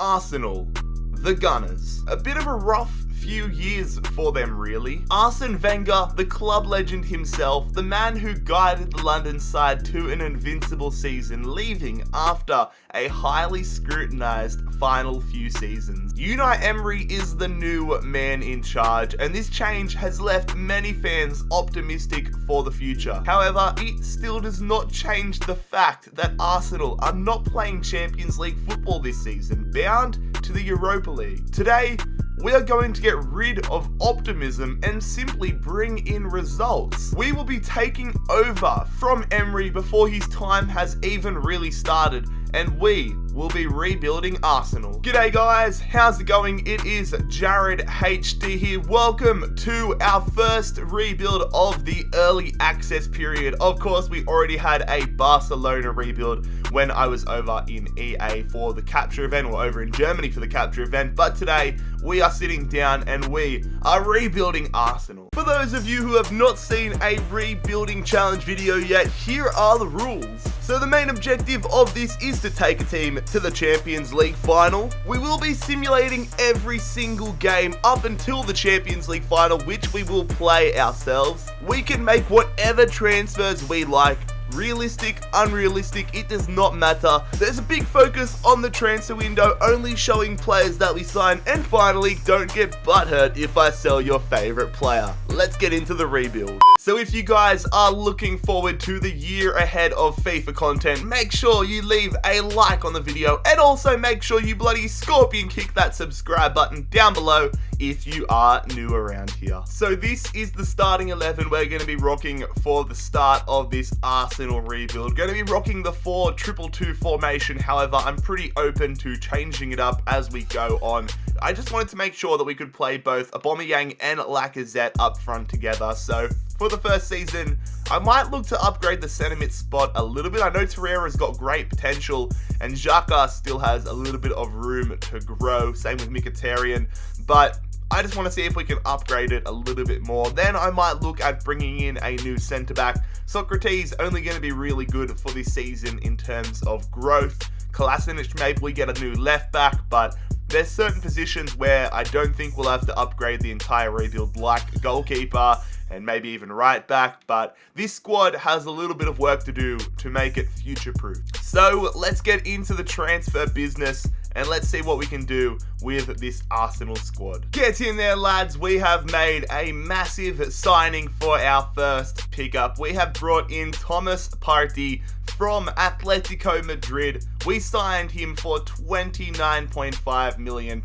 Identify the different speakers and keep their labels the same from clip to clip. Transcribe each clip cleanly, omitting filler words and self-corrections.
Speaker 1: Arsenal, the Gunners. A bit of a rough few years for them, really. Arsene Wenger, the club legend himself, the man who guided the London side to an invincible season, leaving after a highly scrutinised final few seasons. Unai Emery is the new man in charge, and this change has left many fans optimistic for the future. However, it still does not change the fact that Arsenal are not playing Champions League football this season, bound to the Europa League. Today, we are going to get rid of optimism and simply bring in results. We will be taking over from Emery before his time has even really started, and we will be rebuilding Arsenal. G'day guys, how's it going? It is JarradHD here. Welcome to our first rebuild of the early access period. Of course, we already had a Barcelona rebuild when I was over in EA for the capture event, or over in Germany for the capture event, but today we are sitting down and we are rebuilding Arsenal. For those of you who have not seen a rebuilding challenge video yet, here are the rules. So the main objective of this is to take a team to the Champions League final. We will be simulating every single game up until the Champions League final, which we will play ourselves. We can make whatever transfers we like. Realistic, unrealistic, it does not matter. There's a big focus on the transfer window, only showing players that we sign. And finally, don't get butthurt if I sell your favorite player. Let's get into the rebuild. So if you guys are looking forward to the year ahead of FIFA content, make sure you leave a like on the video, and also make sure you bloody scorpion kick that subscribe button down below if you are new around here. So this is the starting 11 we're going to be rocking for the start of this Arsenal rebuild. Going to be rocking the 4-2-2-2 formation. However, I'm pretty open to changing it up as we go on. I just wanted to make sure that we could play both Aubameyang and Lacazette up front together. So for the first season, I might look to upgrade the centre mid spot a little bit. I know Torreira's got great potential, and Xhaka still has a little bit of room to grow. Same with Mkhitaryan, but I just want to see if we can upgrade it a little bit more. Then I might look at bringing in a new centre-back. Socrates only going to be really good for this season in terms of growth. Kolasinac, maybe we get a new left-back, but there's certain positions where I don't think we'll have to upgrade the entire rebuild, like goalkeeper and maybe even right back, but this squad has a little bit of work to do to make it future-proof. So let's get into the transfer business and let's see what we can do with this Arsenal squad. Get in there, lads. We have made a massive signing for our first pickup. We have brought in Thomas Partey from Atletico Madrid. We signed him for £29.5 million.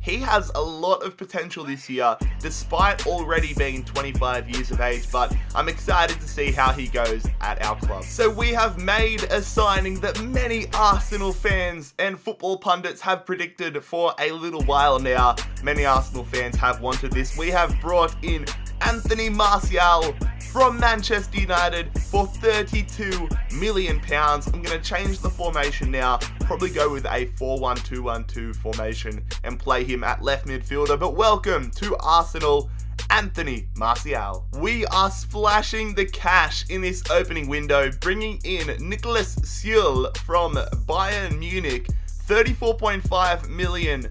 Speaker 1: He has a lot of potential this year, despite already being 25 years of age, but I'm excited to see how he goes at our club. So we have made a signing that many Arsenal fans and football pundits have predicted for a little while now. Many Arsenal fans have wanted this. We have brought in Anthony Martial from Manchester United for £32 million. I'm going to change the formation now, probably go with a 4-1-2-1-2 formation and play him at left midfielder. But welcome to Arsenal, Anthony Martial. We are splashing the cash in this opening window, bringing in Nicolas Süle from Bayern Munich. 34.5 million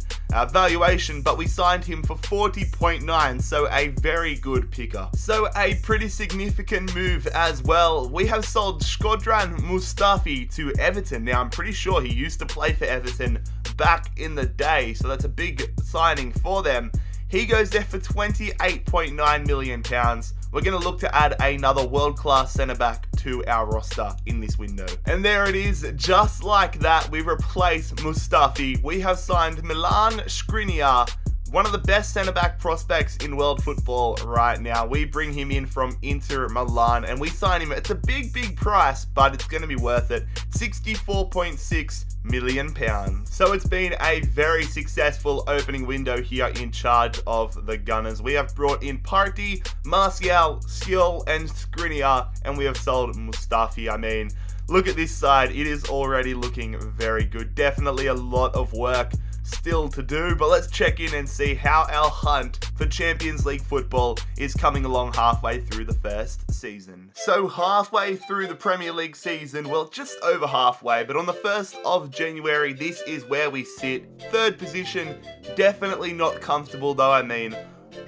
Speaker 1: valuation, but we signed him for 40.9, so a very good picker. So a pretty significant move as well. We have sold Shkodran Mustafi to Everton. Now I'm pretty sure he used to play for Everton back in the day, so that's a big signing for them. He goes there for £28.9 million. We're going to look to add another world-class centre-back to our roster in this window. And there it is, just like that, we replace Mustafi. We have signed Milan Skriniar, one of the best centre-back prospects in world football right now. We bring him in from Inter Milan and we sign him. It's a big price, but it's going to be worth it. £64.6 million. So it's been a very successful opening window here in charge of the Gunners. We have brought in Partey, Martial, Süle and Skriniar, and we have sold Mustafi. I mean, look at this side. It is already looking very good. Definitely a lot of work still to do, but let's check in and see how our hunt for Champions League football is coming along halfway through the first season. So halfway through the Premier League season, well, just over halfway, but on the 1st of January, this is where we sit. 3rd position, definitely not comfortable though. I mean,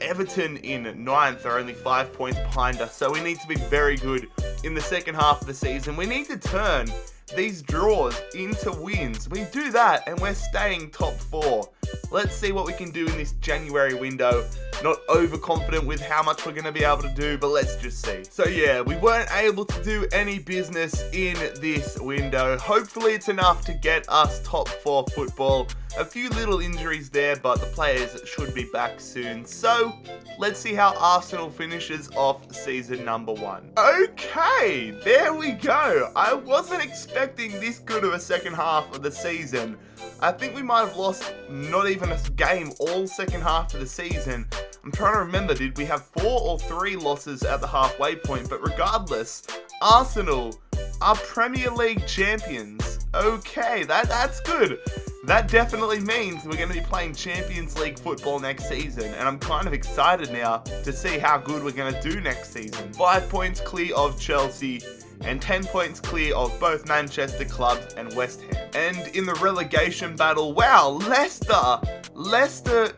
Speaker 1: Everton in 9th are only 5 points behind us, so we need to be very good in the second half of the season. We need to turn these draws into wins. We do that and we're staying top 4. Let's see what we can do in this January window. Not overconfident with how much we're going to be able to do, but let's just see. So yeah, we weren't able to do any business in this window. Hopefully it's enough to get us top 4 football. A few little injuries there, but the players should be back soon. So let's see how Arsenal finishes off season number 1. Okay, there we go. I wasn't expecting this good of a second half of the season. I think we might have lost not even a game all second half of the season. I'm trying to remember, did we have 4 or 3 losses at the halfway point? But regardless, Arsenal are Premier League champions. Okay, that's good. That definitely means we're going to be playing Champions League football next season, and I'm kind of excited now to see how good we're going to do next season. 5 points clear of Chelsea, and 10 points clear of both Manchester clubs and West Ham. And in the relegation battle, wow, Leicester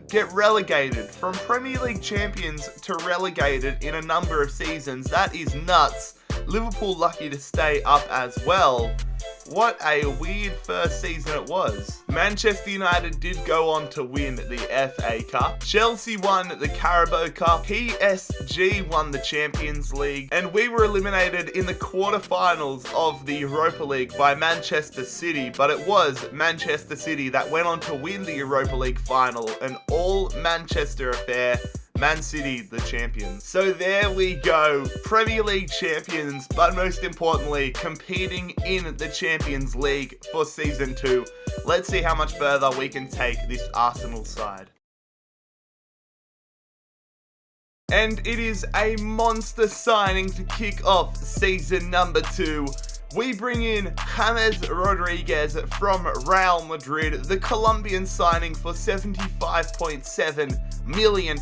Speaker 1: get relegated from Premier League champions to relegated in a number of seasons. That is nuts. Liverpool lucky to stay up as well. What a weird first season it was. Manchester United did go on to win the FA Cup. Chelsea won the Carabao Cup. PSG won the Champions League. And we were eliminated in the quarterfinals of the Europa League by Manchester City. But it was Manchester City that went on to win the Europa League final. An all Manchester affair. Man City, the champions. So there we go, Premier League champions, but most importantly, competing in the Champions League for Season 2. Let's see how much further we can take this Arsenal side. And it is a monster signing to kick off Season number 2. We bring in James Rodriguez from Real Madrid, the Colombian signing for £75.7 million,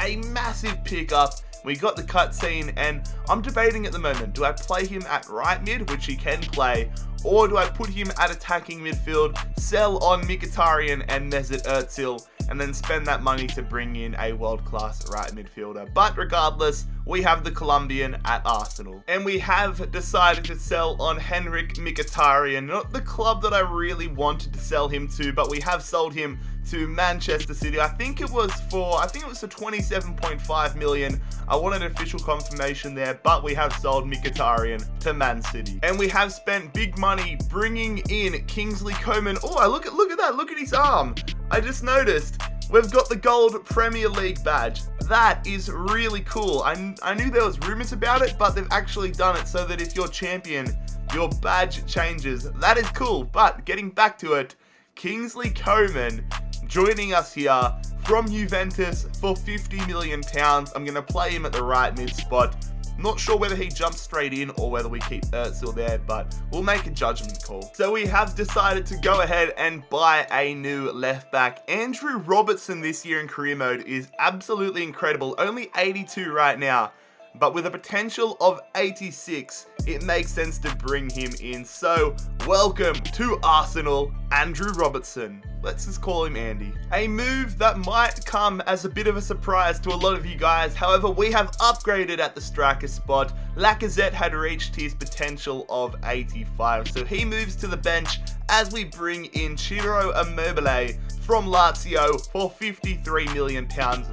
Speaker 1: a massive pickup. We got the cutscene, and I'm debating at the moment, do I play him at right mid, which he can play, or do I put him at attacking midfield, sell on Mkhitaryan and Mesut Ozil, and then spend that money to bring in a world-class right midfielder? But regardless, we have the Colombian at Arsenal. And we have decided to sell on Henrik Mkhitaryan, not the club that I really wanted to sell him to, but we have sold him to Manchester City. I think it was for 27.5 million. I wanted official confirmation there, but we have sold Mkhitaryan to Man City. And we have spent big money bringing in Kingsley Coman. Oh, look at that, look at his arm. I just noticed we've got the gold Premier League badge. That is really cool. I knew there was rumors about it, but they've actually done it so that if you're champion, your badge changes. That is cool, but getting back to it, Kingsley Coman joining us here from Juventus for £50 million. I'm going to play him at the right mid spot. Not sure whether he jumps straight in or whether we keep Ozil there, but we'll make a judgment call. So we have decided to go ahead and buy a new left back. Andrew Robertson this year in career mode is absolutely incredible. Only 82 right now, but with a potential of 86, it makes sense to bring him in. So welcome to Arsenal, Andrew Robertson. Let's just call him Andy. A move that might come as a bit of a surprise to a lot of you guys. However, we have upgraded at the striker spot. Lacazette had reached his potential of 85. So he moves to the bench as we bring in Ciro Immobile from Lazio for £53 million.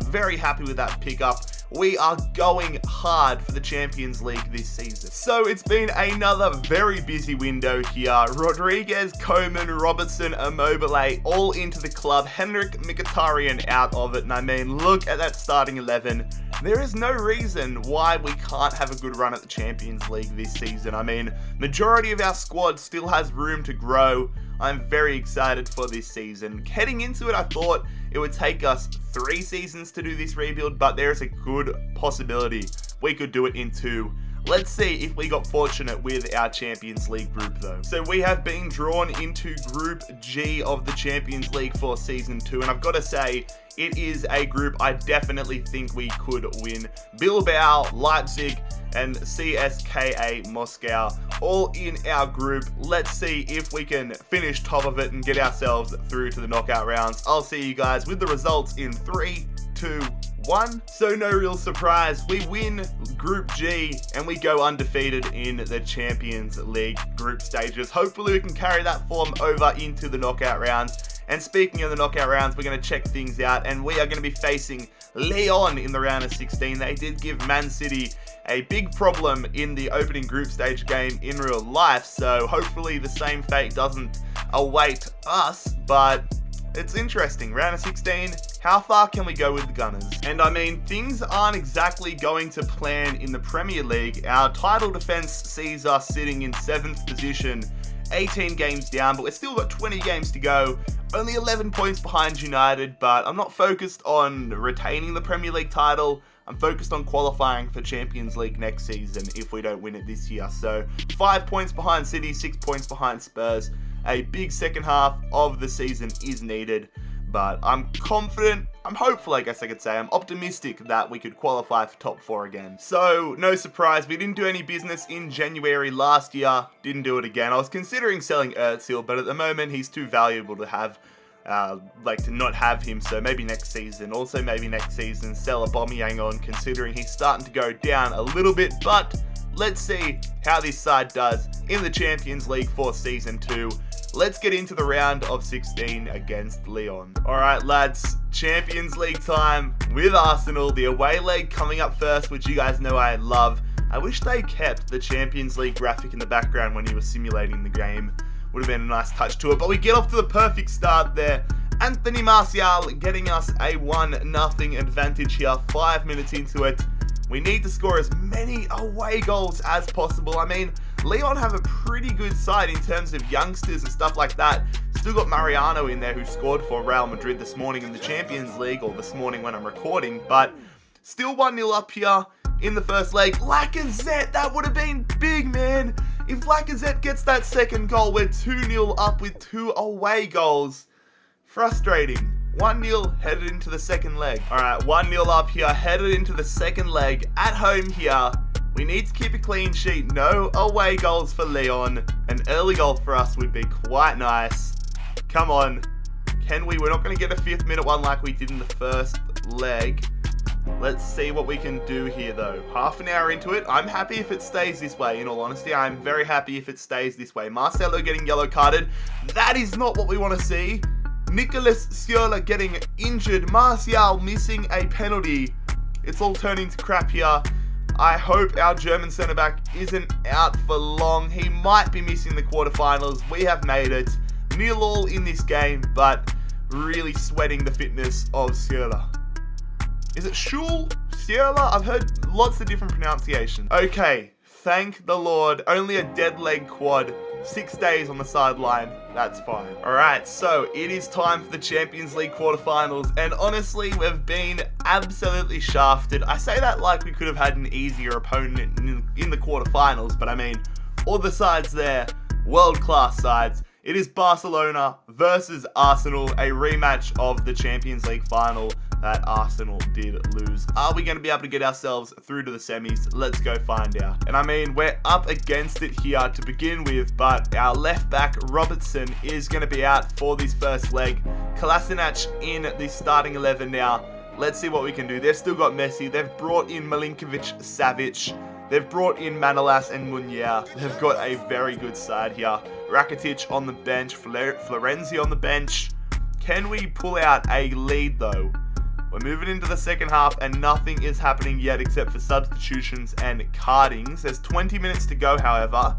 Speaker 1: Very happy with that pickup. We are going hard for the Champions League this season. So it's been another very busy window here. Rodriguez, Coman, Robertson, Immobile all into the club. Henrik Mkhitaryan out of it. And I mean, look at that starting 11. There is no reason why we can't have a good run at the Champions League this season. I mean, majority of our squad still has room to grow. I'm very excited for this season. Heading into it, I thought it would take us 3 seasons to do this rebuild, but there's a good possibility we could do it in 2. Let's see if we got fortunate with our Champions League group though. So we have been drawn into Group G of the Champions League for Season 2, and I've got to say, it is a group I definitely think we could win. Bilbao, Leipzig, and CSKA Moscow all in our group. Let's see if we can finish top of it and get ourselves through to the knockout rounds. I'll see you guys with the results in 3, 2, 1. So no real surprise, we win Group G and we go undefeated in the Champions League group stages. Hopefully we can carry that form over into the knockout rounds. And speaking of the knockout rounds, we're going to check things out, and we are going to be facing Lyon in the round of 16. They did give Man City a big problem in the opening group stage game in real life, so hopefully the same fate doesn't await us, but it's interesting. Round of 16, how far can we go with the Gunners? And I mean, things aren't exactly going to plan in the Premier League. Our title defense sees us sitting in 7th position, 18 games down, but we've still got 20 games to go. Only 11 points behind United, but I'm not focused on retaining the Premier League title. I'm focused on qualifying for Champions League next season if we don't win it this year. So 5 points behind City, 6 points behind Spurs. A big second half of the season is needed, but I'm confident, I'm hopeful, I guess I could say. I'm optimistic that we could qualify for top 4 again. So, no surprise, we didn't do any business in January last year. Didn't do it again. I was considering selling Özil, but at the moment he's too valuable to have, to not have him. So maybe next season. Also maybe next season sell Aubameyang on, considering he's starting to go down a little bit. But let's see how this side does in the Champions League for Season 2. Let's get into the round of 16 against Lyon. Alright lads, Champions League time with Arsenal. The away leg coming up first, which you guys know I love. I wish they kept the Champions League graphic in the background when you were simulating the game. Would have been a nice touch to it, but we get off to the perfect start there. Anthony Martial getting us a 1-0 advantage here, 5 minutes into it. We need to score as many away goals as possible. I mean, Lyon have a pretty good side in terms of youngsters and stuff like that. Still got Mariano in there, who scored for Real Madrid this morning in the Champions League, or this morning when I'm recording, but still 1-0 up here in the first leg. Lacazette, that would have been big, man. If Lacazette gets that second goal, we're 2-0 up with 2 away goals. Frustrating. 1-0 headed into the second leg. Alright, 1-0 up here, headed into the second leg. At home here, we need to keep a clean sheet. No away goals for Lyon. An early goal for us would be quite nice. Come on. Can we? We're not going to get a 5th minute one like we did in the first leg. Let's see what we can do here though. Half an hour into it. I'm happy if it stays this way, in all honesty. I'm very happy if it stays this way. Marcelo getting yellow carded. That is not what we want to see. Nicolas Sciorla getting injured. Martial missing a penalty. It's all turning to crap here. I hope our German centre-back isn't out for long. He might be missing the quarterfinals. We have made it. 0-0 in this game, but really sweating the fitness of Sciorla. Is it Schul? Sciorla? I've heard lots of different pronunciations. Okay, thank the Lord. Only a dead leg quad. 6 days on the sideline. That's fine. Alright, so it is time for the Champions League quarterfinals, and honestly, we've been absolutely shafted. I say that like we could have had an easier opponent in the quarterfinals, but I mean, all the sides there, world-class sides. It is Barcelona versus Arsenal, a rematch of the Champions League final that Arsenal did lose. Are we going to be able to get ourselves through to the semis? Let's go find out. And I mean, we're up against it here to begin with, but our left back, Robertson, is going to be out for this first leg. Kolasinac in the starting 11 now. Let's see what we can do. They've still got Messi. They've brought in Milinkovic-Savic. They've brought in Manolas and Munyea. They've got a very good side here. Rakitic on the bench. Florenzi on the bench. Can we pull out a lead though? We're moving into the second half and nothing is happening yet except for substitutions and cardings. There's 20 minutes to go, however.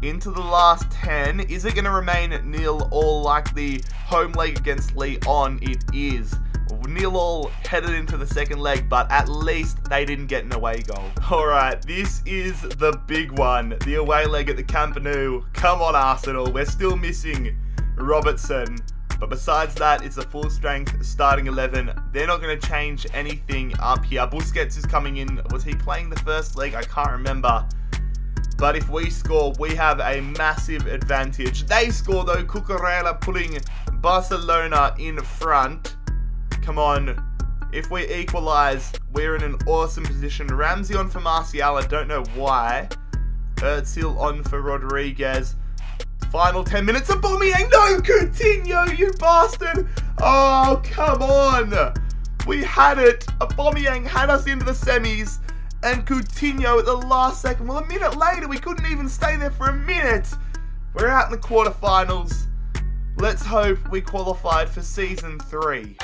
Speaker 1: Into the last 10. Is it going to remain 0-0 like the home leg against Lyon? It is. 0-0 headed into the second leg, but at least they didn't get an away goal. Alright, this is the big one. The away leg at the Camp Nou. Come on, Arsenal. We're still missing Robertson. But besides that, it's a full strength starting 11. They're not going to change anything up here. Busquets is coming in. Was he playing the first leg? I can't remember. But if we score, we have a massive advantage. They score though. Cucurella putting Barcelona in front. Come on. If we equalize, we're in an awesome position. Ramsey on for Martial. I don't know why. Özil on for Rodriguez. Final 10 minutes. Aubameyang. No, Coutinho, you bastard. Oh, come on. We had it. Aubameyang had us into the semis. And Coutinho at the last second. Well, a minute later, we couldn't even stay there for a minute. We're out in the quarterfinals. Let's hope we qualified for season 3.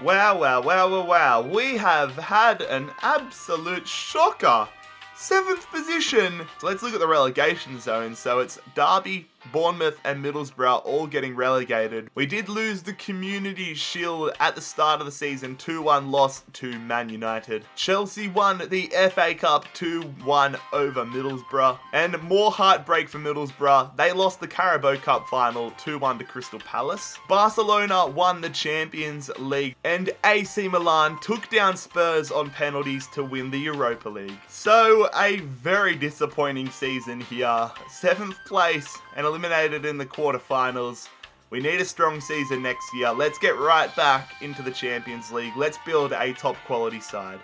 Speaker 1: Wow. We have had an absolute shocker. 7th position. So let's look at the relegation zone. So it's Derby, Bournemouth and Middlesbrough all getting relegated. We did lose the Community Shield at the start of the season, 2-1 loss to Man United. Chelsea won the FA Cup 2-1 over Middlesbrough. And more heartbreak for Middlesbrough. They lost the Carabao Cup final 2-1 to Crystal Palace. Barcelona won the Champions League and AC Milan took down Spurs on penalties to win the Europa League. So a very disappointing season here. 7th place and eliminated in the quarterfinals. We need a strong season next year. Let's get right back into the Champions League. Let's build a top quality side.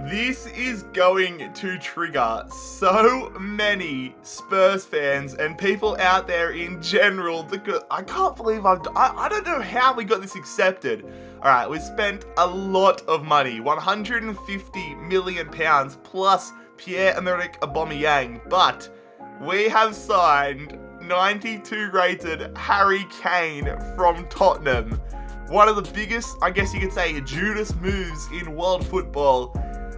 Speaker 1: This is going to trigger so many Spurs fans and people out there in general. I can't believe I don't know how we got this accepted. Alright, we spent a lot of money. £150 million plus Pierre-Emerick Aubameyang, but we have signed 92 rated Harry Kane from Tottenham. One of the biggest, I guess you could say, Judas moves in world football.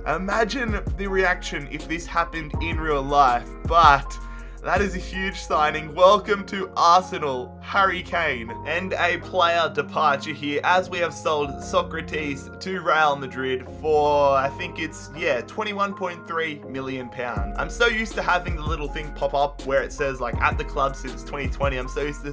Speaker 1: Imagine the reaction if this happened in real life, but that is a huge signing. Welcome to Arsenal, Harry Kane. And a player departure here as we have sold Socrates to Real Madrid for, I think it's, £21.3 million. I'm so used to having the little thing pop up where it says like at the club since 2020. I'm so used to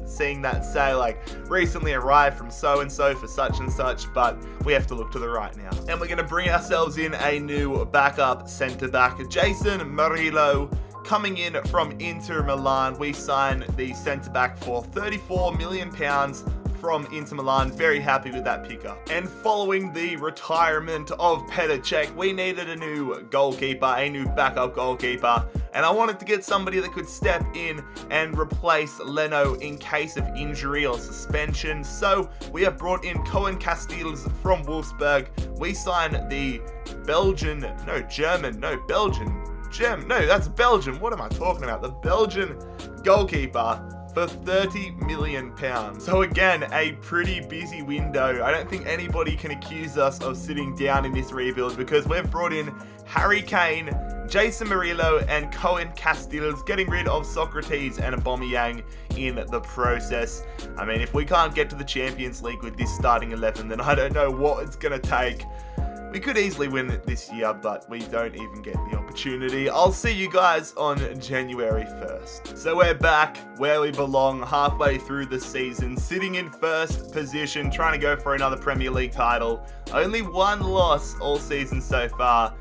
Speaker 1: seeing that say like recently arrived from so and so for such and such, but we have to look to the right now. And we're going to bring ourselves in a new backup centre back, Jason Murillo. Coming in from Inter Milan, we sign the centre-back for £34 million from Inter Milan. Very happy with that pickup. And following the retirement of Petr Cech, we needed a new goalkeeper, a new backup goalkeeper. And I wanted to get somebody that could step in and replace Leno in case of injury or suspension. So we have brought in Koen Castells from Wolfsburg. We sign the Belgian. No, that's Belgium. What am I talking about? The Belgian goalkeeper for £30 million. So again, a pretty busy window. I don't think anybody can accuse us of sitting down in this rebuild because we've brought in Harry Kane, Jason Murillo and Koen Castells, getting rid of Socrates and Aubameyang in the process. I mean, if we can't get to the Champions League with this starting 11, then I don't know what it's going to take. We could easily win it this year, but we don't even get the opportunity. I'll see you guys on January 1st. So we're back where we belong, halfway through the season, sitting in first position, trying to go for another Premier League title. Only one loss all season so far.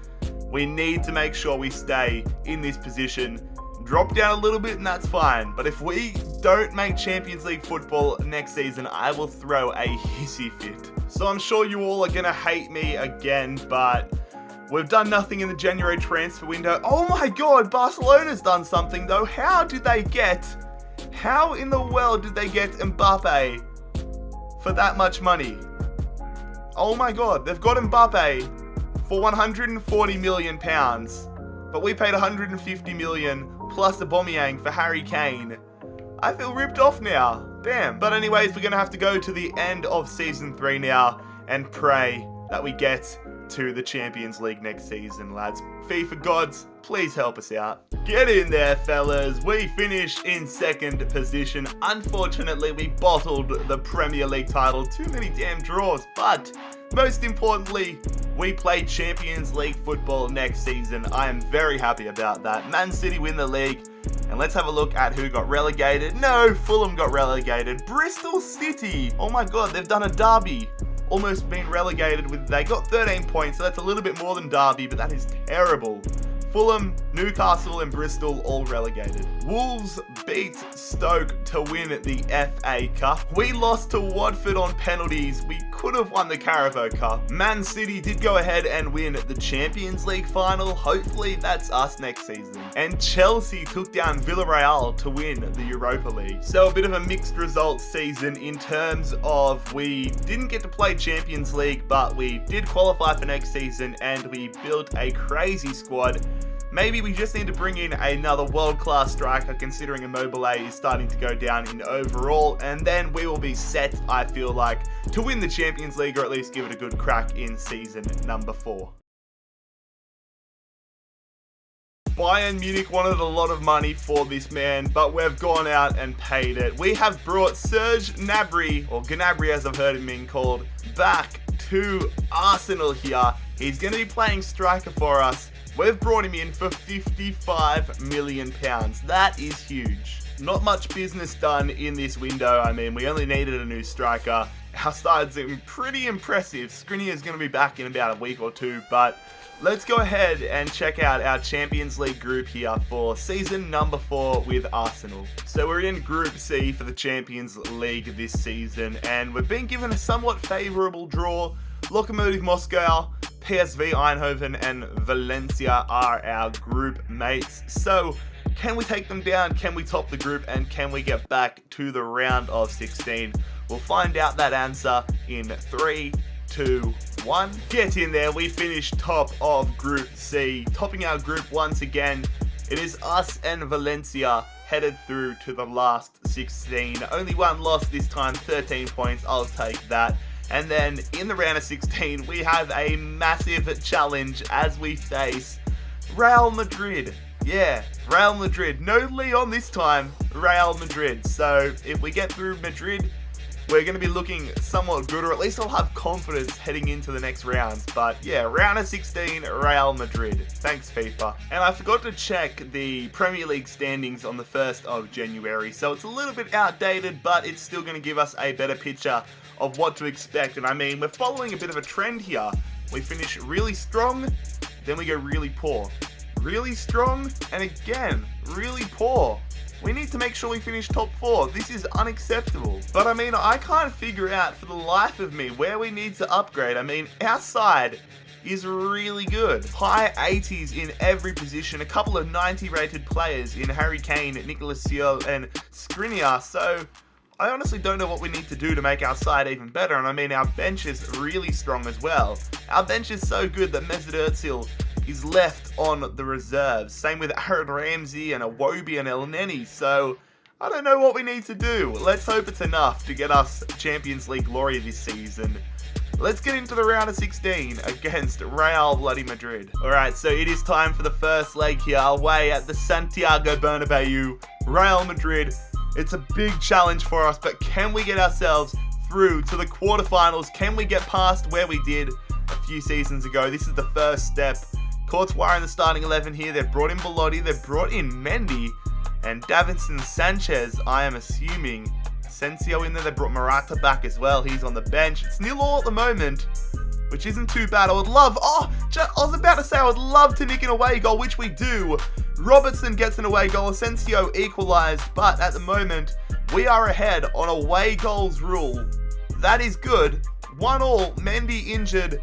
Speaker 1: We need to make sure we stay in this position. Drop down a little bit and that's fine. But if we don't make Champions League football next season, I will throw a hissy fit. So I'm sure you all are going to hate me again, but we've done nothing in the January transfer window. Oh my god, Barcelona's done something though. How in the world did they get Mbappe for that much money? Oh my god, they've got Mbappe for £140 million, but we paid £150 million plus Aubameyang for Harry Kane. I feel ripped off now. Damn. But anyways, we're going to have to go to the end of Season 3 now and pray that we get to the Champions League next season, lads. FIFA gods, please help us out. Get in there, fellas. We finished in second position. Unfortunately, we bottled the Premier League title. Too many damn draws, but most importantly, we play Champions League football next season. I am very happy about that. Man City win the league. And let's have a look at who got relegated. No, Fulham got relegated. Bristol City. Oh my god, they've done a derby. Almost been relegated with, they got 13 points, so that's a little bit more than Derby, but that is terrible. Fulham, Newcastle and Bristol all relegated. Wolves beat Stoke to win the FA Cup. We lost to Watford on penalties. We could have won the Carabao Cup. Man City did go ahead and win the Champions League final. Hopefully that's us next season. And Chelsea took down Villarreal to win the Europa League. So a bit of a mixed results season in terms of we didn't get to play Champions League, but we did qualify for next season and we built a crazy squad. Maybe we just need to bring in another world-class striker, considering Immobile is starting to go down in overall, and then we will be set, I feel like, to win the Champions League, or at least give it a good crack in season number 4. Bayern Munich wanted a lot of money for this man, but we've gone out and paid it. We have brought Serge Gnabry, or Gnabry as I've heard him being called, back to Arsenal here. He's going to be playing striker for us. We've brought him in for £55 million. That is huge. Not much business done in this window. I mean, we only needed a new striker. Our side's pretty impressive. Skriniar is going to be back in about a week or two, but let's go ahead and check out our Champions League group here for season number 4 with Arsenal. So we're in Group C for the Champions League this season, and we've been given a somewhat favourable draw. Lokomotiv Moscow, PSV Eindhoven and Valencia are our group mates. So can we take them down? Can we top the group? And can we get back to the round of 16? We'll find out that answer in 3, 2, 1. Get in there. We finished top of Group C. Topping our group once again. It is us and Valencia headed through to the last 16. Only one loss this time, 13 points. I'll take that. And then in the round of 16, we have a massive challenge as we face Real Madrid. Yeah, Real Madrid. No Leon this time, Real Madrid. So if we get through Madrid, we're going to be looking somewhat good, or at least I'll have confidence heading into the next rounds. But yeah, round of 16, Real Madrid. Thanks, FIFA. And I forgot to check the Premier League standings on the 1st of January. So it's a little bit outdated, but it's still going to give us a better picture of what to expect. And I mean, we're following a bit of a trend here. We finish really strong, then we go really poor. Really strong, and again, really poor. We need to make sure we finish top 4. This is unacceptable. But I mean, I can't figure out for the life of me where we need to upgrade. I mean, our side is really good. High 80s in every position. A couple of 90 rated players in Harry Kane, Nicolas Searle and Skriniar. So I honestly don't know what we need to do to make our side even better, and I mean, our bench is really strong as well. Our bench is so good that Mesut Özil is left on the reserves. Same with Aaron Ramsey and Iwobi and El Neni, so I don't know what we need to do. Let's hope it's enough to get us Champions League glory this season. Let's get into the round of 16 against Real bloody Madrid. Alright, so it is time for the first leg here, away at the Santiago Bernabeu. Real Madrid. It's a big challenge for us, but can we get ourselves through to the quarterfinals? Can we get past where we did a few seasons ago? This is the first step. Courtois in the starting 11 here. They've brought in Belotti, they've brought in Mendy, and Davinson Sanchez, I am assuming. Asensio in there, they brought Morata back as well. He's on the bench. It's 0-0 at the moment, which isn't too bad. I was about to say I would love to nick an away goal, which we do. Robertson gets an away goal. Asensio equalised, but at the moment, we are ahead on away goals rule. That is good. 1-1, Mendy injured.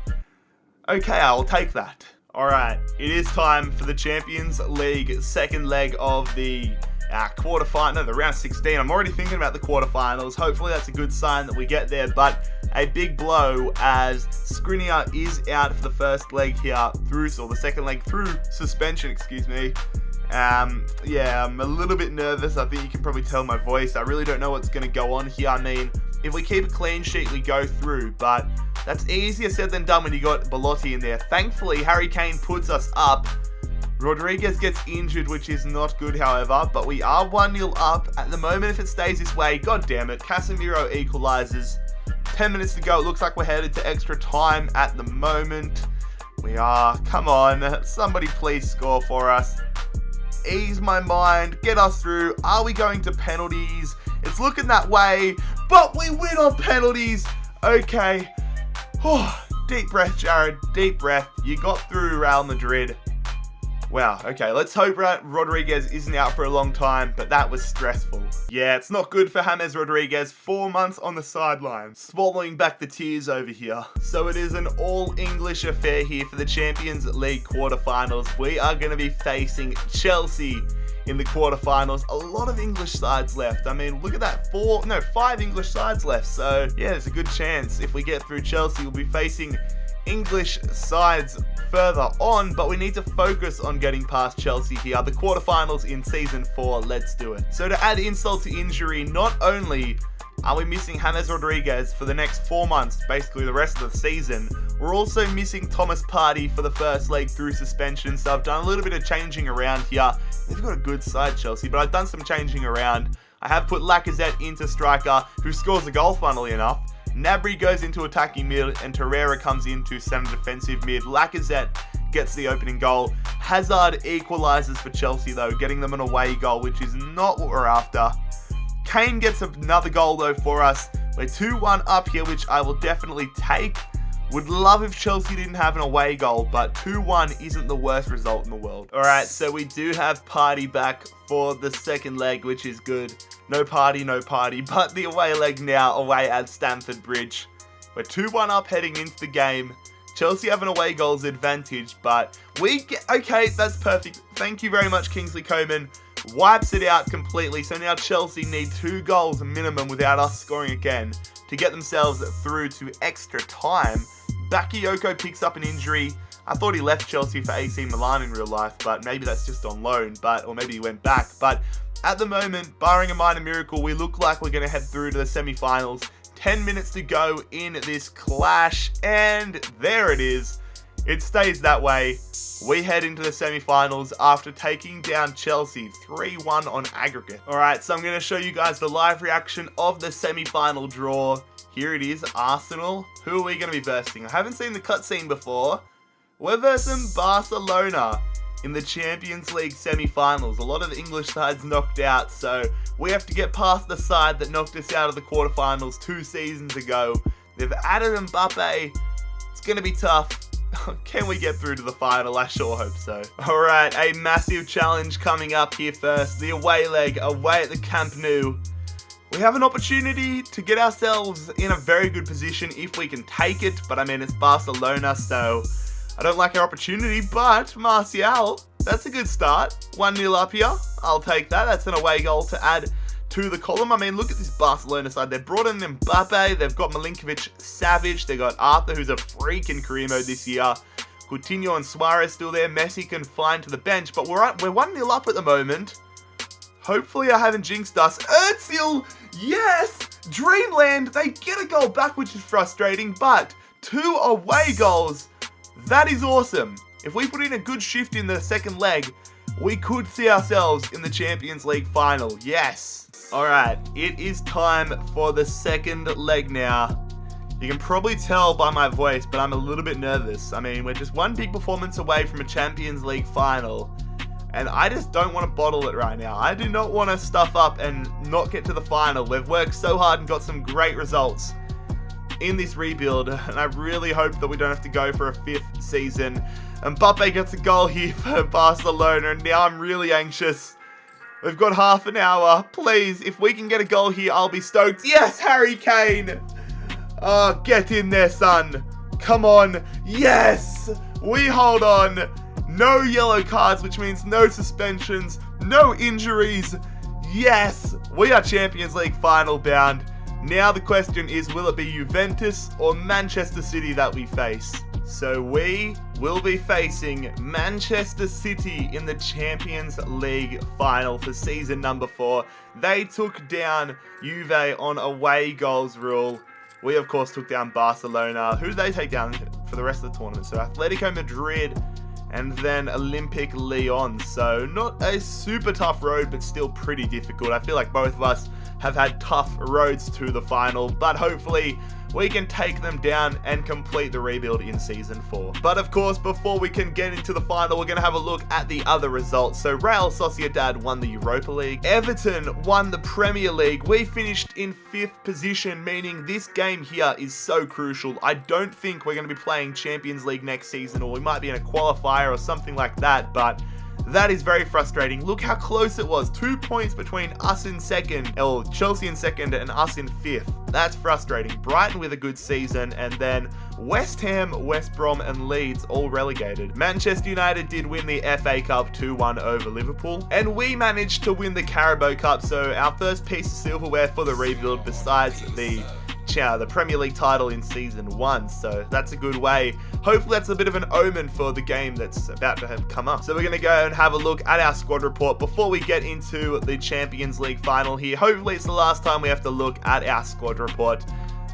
Speaker 1: Okay, I'll take that. Alright, it is time for the Champions League second leg of the the round 16. I'm already thinking about the quarterfinals. Hopefully that's a good sign that we get there, but a big blow as Skriniar is out for the first leg here or the second leg through suspension, excuse me. Yeah, I'm a little bit nervous. I think you can probably tell my voice. I really don't know what's going to go on here. I mean, if we keep a clean sheet, we go through, but that's easier said than done when you got Belotti in there. Thankfully, Harry Kane puts us up. Rodriguez gets injured, which is not good, however, but we are 1-0 up. At the moment, if it stays this way, god damn it, Casemiro equalizes. 10 minutes to go. It looks like we're headed to extra time at the moment. We are. Come on. Somebody please score for us. Ease my mind. Get us through. Are we going to penalties? It's looking that way. But we win on penalties. Okay. Deep breath, Jared. Deep breath. You got through Real Madrid. Wow, okay, let's hope Rodriguez isn't out for a long time, but that was stressful. Yeah, it's not good for James Rodriguez. 4 months on the sideline. Swallowing back the tears over here. So it is an all-English affair here for the Champions League quarterfinals. We are going to be facing Chelsea in the quarterfinals. A lot of English sides left. I mean, look at that. 5 English sides left. So, yeah, there's a good chance if we get through Chelsea, we'll be facing English sides further on, but we need to focus on getting past Chelsea here. The quarterfinals in season 4, let's do it. So to add insult to injury, not only are we missing James Rodriguez for the next 4 months, basically the rest of the season, we're also missing Thomas Partey for the first leg through suspension. So I've done a little bit of changing around here. They've got a good side, Chelsea, but I've done some changing around. I have put Lacazette into striker, who scores a goal, funnily enough. Gnabry goes into attacking mid, and Torreira comes into center defensive mid. Lacazette gets the opening goal. Hazard equalizes for Chelsea though, getting them an away goal, which is not what we're after. Kane gets another goal though for us. We're 2-1 up here, which I will definitely take. Would love if Chelsea didn't have an away goal, but 2-1 isn't the worst result in the world. Alright, so we do have Partey back for the second leg, which is good. No Partey, but the away leg now, away at Stamford Bridge. We're 2-1 up heading into the game. Chelsea have an away goals advantage, but we get... Okay, that's perfect. Thank you very much, Kingsley Coman. Wipes it out completely, so now Chelsea need 2 goals minimum without us scoring again to get themselves through to extra time. Bakayoko picks up an injury. I thought he left Chelsea for AC Milan in real life, but maybe that's just on loan, or maybe he went back. But at the moment, barring a minor miracle, we look like we're going to head through to the semi-finals. 10 minutes to go in this clash, and there it is. It stays that way. We head into the semi-finals after taking down Chelsea 3-1 on aggregate. Alright, so I'm going to show you guys the live reaction of the semi-final draw. Here it is, Arsenal. Who are we going to be versing? I haven't seen the cutscene before. We're versing Barcelona in the Champions League semi-finals. A lot of the English sides knocked out, so we have to get past the side that knocked us out of the quarterfinals 2 seasons ago. They've added Mbappe. It's going to be tough. Can we get through to the final? I sure hope so. Alright, a massive challenge coming up here first. The away leg, away at the Camp Nou. We have an opportunity to get ourselves in a very good position if we can take it. But I mean, it's Barcelona, so I don't like our opportunity. But Martial, that's a good start. 1-0 up here. I'll take that. That's an away goal to add to the column. I mean, look at this Barcelona side. They've brought in Mbappe. They've got Milinkovic-Savic. They've got Arthur, who's a freak in career mode this year. Coutinho and Suarez still there. Messi confined to the bench. But we're 1-0 up at the moment. Hopefully I haven't jinxed us. Özil, yes! Dreamland, they get a goal back, which is frustrating, but 2 away goals. That is awesome. If we put in a good shift in the second leg, we could see ourselves in the Champions League final. Yes. Alright, it is time for the second leg now. You can probably tell by my voice, but I'm a little bit nervous. I mean, we're just 1 big performance away from a Champions League final. And I just don't want to bottle it right now. I do not want to stuff up and not get to the final. We've worked so hard and got some great results in this rebuild. And I really hope that we don't have to go for a 5th season. Mbappe gets a goal here for Barcelona. And now I'm really anxious. We've got half an hour. Please, if we can get a goal here, I'll be stoked. Yes, Harry Kane. Oh, get in there, son. Come on. Yes. We hold on. No yellow cards, which means no suspensions, no injuries. Yes, we are Champions League final bound. Now the question is, will it be Juventus or Manchester City that we face? So we will be facing Manchester City in the Champions League final for season number 4. They took down Juve on away goals rule. We, of course, took down Barcelona. Who did they take down for the rest of the tournament? So Atletico Madrid and then Olympic Lyon. So not a super tough road, but still pretty difficult. I feel like both of us have had tough roads to the final, but hopefully we can take them down and complete the rebuild in Season 4. But of course, before we can get into the final, we're going to have a look at the other results. So Real Sociedad won the Europa League. Everton won the Premier League. We finished in 5th position, meaning this game here is so crucial. I don't think we're going to be playing Champions League next season, or we might be in a qualifier or something like that, but that is very frustrating. Look how close it was. 2 points between us in second, or Chelsea in second, and us in 5th. That's frustrating. Brighton with a good season, and then West Ham, West Brom, and Leeds all relegated. Manchester United did win the FA Cup 2-1 over Liverpool, and we managed to win the Carabao Cup, so our first piece of silverware for the rebuild besides the Premier League title in Season 1, so that's a good way. Hopefully that's a bit of an omen for the game that's about to have come up. So we're going to go and have a look at our squad report before we get into the Champions League final here. Hopefully it's the last time we have to look at our squad report.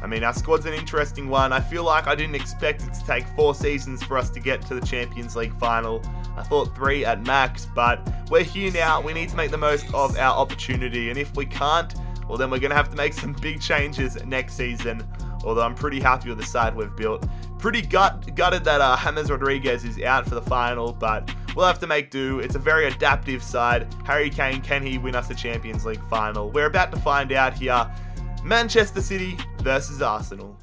Speaker 1: I mean, our squad's an interesting one. I feel like I didn't expect it to take 4 seasons for us to get to the Champions League final. I thought 3 at max, but we're here now. We need to make the most of our opportunity, and if we can't, well, then we're going to have to make some big changes next season, although I'm pretty happy with the side we've built. Pretty gutted that James Rodriguez is out for the final, but we'll have to make do. It's a very adaptive side. Harry Kane, can he win us a Champions League final? We're about to find out here. Manchester City versus Arsenal.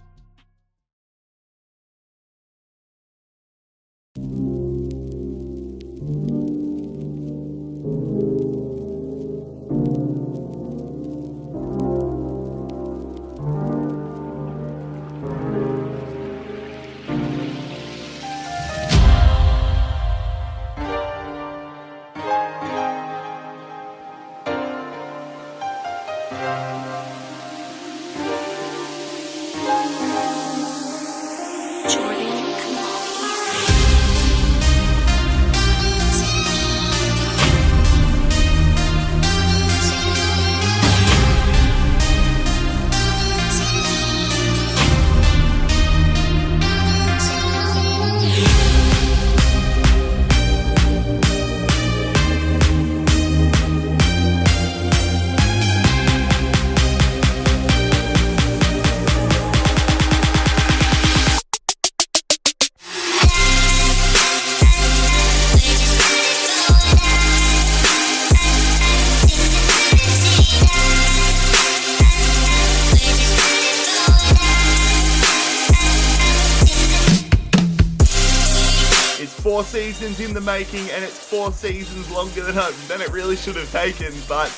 Speaker 1: It's 4 seasons in the making, and it's 4 seasons longer than it really should have taken, but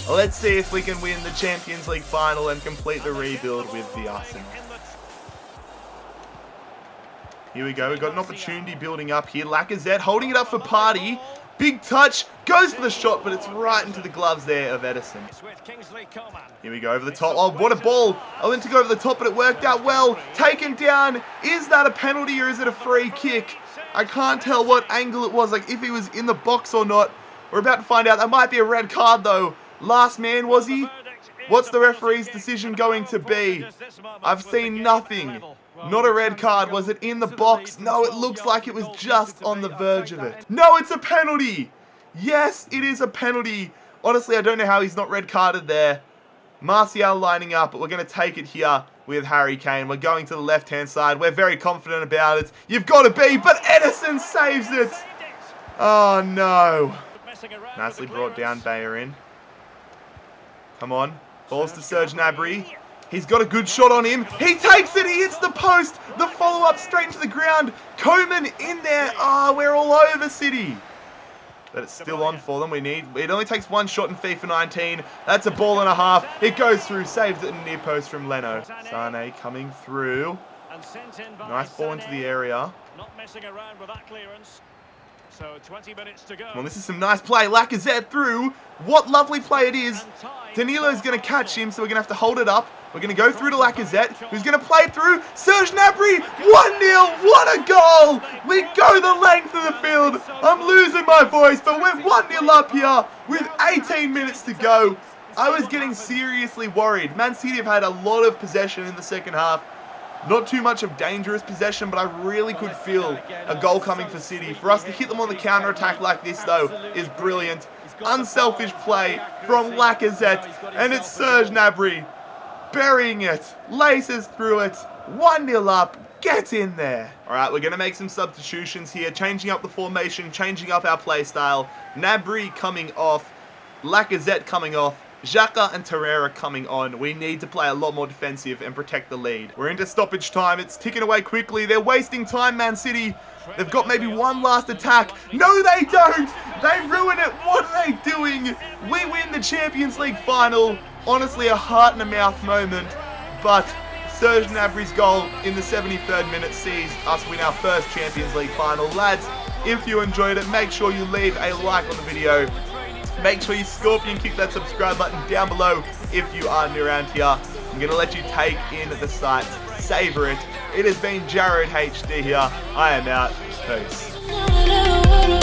Speaker 1: let's see if we can win the Champions League final and complete the rebuild with the Arsenal. Here we go, we've got an opportunity building up here. Lacazette holding it up for Partey. Big touch, goes for the shot, but it's right into the gloves there of Edison. Here we go, over the top. Oh, what a ball. I went to go over the top, but it worked out well. Taken down. Is that a penalty or is it a free kick? I can't tell what angle it was, like if he was in the box or not. We're about to find out. That might be a red card, though. Last man, was he? What's the referee's decision going to be? I've seen nothing. Not a red card. Was it in the box? No, it looks like it was just on the verge of it. No, it's a penalty. Yes, it is a penalty. Honestly, I don't know how he's not red carded there. Martial lining up, but we're going to take it here with Harry Kane. We're going to the left-hand side. We're very confident about it. You've got to be, but Edison saves it. Oh, no. Nicely brought down, Bellerin. Come on. Falls to Serge Gnabry. He's got a good shot on him. He takes it. He hits the post. The follow-up straight into the ground. Koeman in there. Ah, we're all over City. But it's still on for them. It only takes 1 shot in FIFA 19. That's a ball and a half. It goes through. Saved it in near post from Leno. Sane coming through. Nice ball into the area.
Speaker 2: Not messing around with that clearance. So 20 minutes to go.
Speaker 1: Well, this is some nice play. Lacazette through. What lovely play it is. Danilo's going to catch him, so we're going to have to hold it up. We're going to go through to Lacazette, who's going to play it through. Serge Gnabry, 1-0. What a goal. We go the length of the field. I'm losing my voice, but we're 1-0 up here with 18 minutes to go. I was getting seriously worried. Man City have had a lot of possession in the second half. Not too much of dangerous possession, but I really could feel a goal coming for City. For us to hit them on the counter-attack like this, though, is brilliant. Unselfish play from Lacazette, and it's Serge Gnabry burying it, laces through it. 1-0 up. Get in there. All right, we're going to make some substitutions here, changing up the formation, changing up our play style. Gnabry coming off, Lacazette coming off, Xhaka and Torreira coming on. We need to play a lot more defensive and protect the lead. We're into stoppage time. It's ticking away quickly. They're wasting time, Man City. They've got maybe one last attack. No, they don't. They ruin it. What are they doing? We win the Champions League final. Honestly, a heart and a mouth moment. But Serge Gnabry's goal in the 73rd minute sees us win our first Champions League final. Lads, if you enjoyed it, make sure you leave a like on the video. Make sure you scorpion kick that subscribe button down below if you are new around here. I'm going to let you take in the sights, savor it. It has been JarradHD here. I am out. Peace.